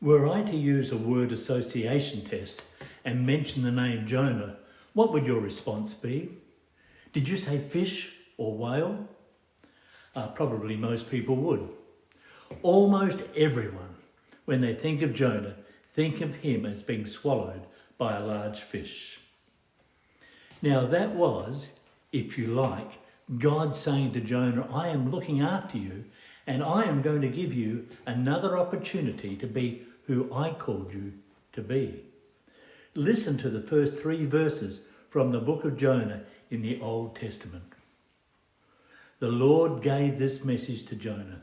Were I to use a word association test and mention the name Jonah, what would your response be? Did you say fish or whale? Probably most people would. Almost everyone, when they think of Jonah, think of him as being swallowed by a large fish. Now that was, if you like, God saying to Jonah, I am looking after you and I am going to give you another opportunity to be who I called you to be. Listen to the first 3 verses from the book of Jonah in the Old Testament. The Lord gave this message to Jonah.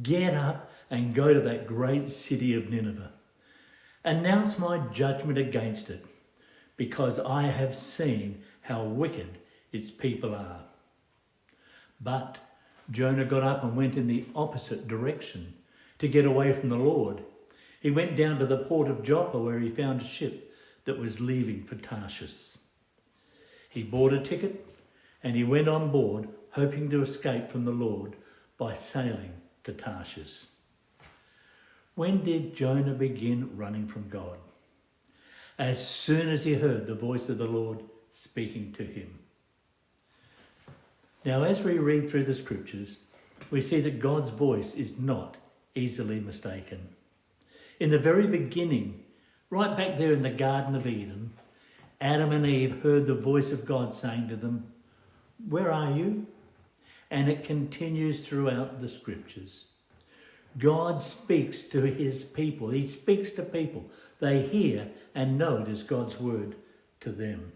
Get up and go to that great city of Nineveh. Announce my judgment against it, because I have seen how wicked its people are. But Jonah got up and went in the opposite direction to get away from the Lord. He went down to the port of Joppa, where he found a ship that was leaving for Tarshish. He bought a ticket and he went on board, hoping to escape from the Lord by sailing to Tarshish. When did Jonah begin running from God? As soon as he heard the voice of the Lord speaking to him. Now, as we read through the scriptures, we see that God's voice is not easily mistaken. In the very beginning, right back there in the Garden of Eden, Adam and Eve heard the voice of God saying to them, "Where are you?" And it continues throughout the scriptures. God speaks to his people. He speaks to people. They hear and know it is God's word to them.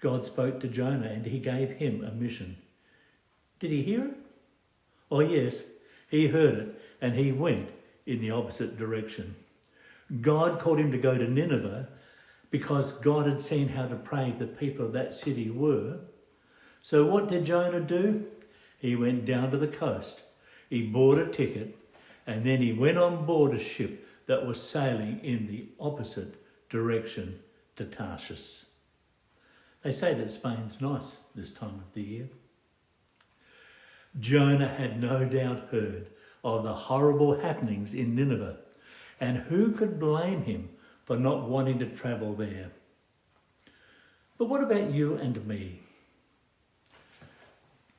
God spoke to Jonah and he gave him a mission. Did he hear it? Oh yes, he heard it and he went in the opposite direction. God called him to go to Nineveh because God had seen how depraved the people of that city were. So what did Jonah do? He went down to the coast. He bought a ticket and then he went on board a ship that was sailing in the opposite direction to Tarshish. They say that Spain's nice this time of the year. Jonah had no doubt heard of the horrible happenings in Nineveh, and who could blame him for not wanting to travel there? But what about you and me?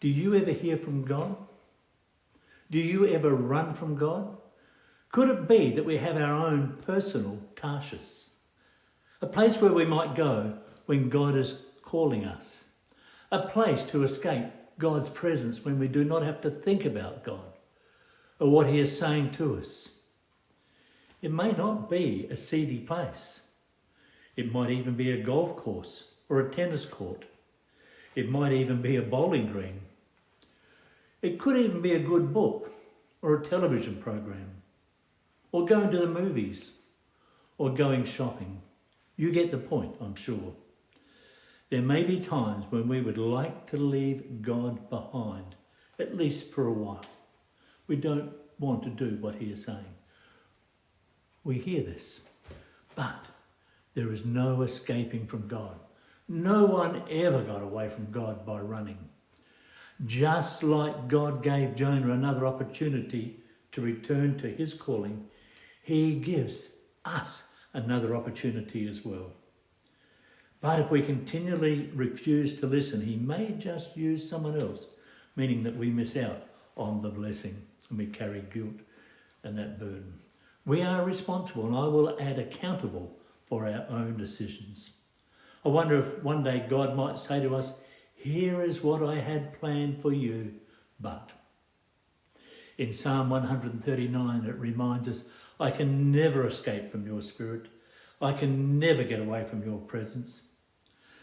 Do you ever hear from God? Do you ever run from God? Could it be that we have our own personal Tarshish? A place where we might go when God is calling us. A place to escape God's presence when we do not have to think about God or what he is saying to us. It may not be a seedy place. It might even be a golf course or a tennis court. It might even be a bowling green. It could even be a good book or a television program or going to the movies or going shopping. You get the point, I'm sure. There may be times when we would like to leave God behind, at least for a while. We don't want to do what he is saying. We hear this, but there is no escaping from God. No one ever got away from God by running. Just like God gave Jonah another opportunity to return to his calling, he gives us another opportunity as well. But if we continually refuse to listen, he may just use someone else, meaning that we miss out on the blessing and we carry guilt and that burden. We are responsible, and I will add accountable for our own decisions. I wonder if one day God might say to us, "Here is what I had planned for you, but." In Psalm 139, it reminds us, I can never escape from your spirit. I can never get away from your presence.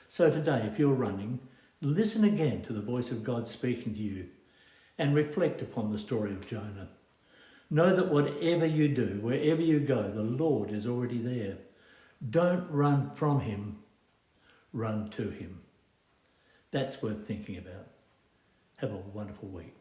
So today, if you're running, listen again to the voice of God speaking to you and reflect upon the story of Jonah. Know that whatever you do, wherever you go, the Lord is already there. Don't run from him, run to him. That's worth thinking about. Have a wonderful week.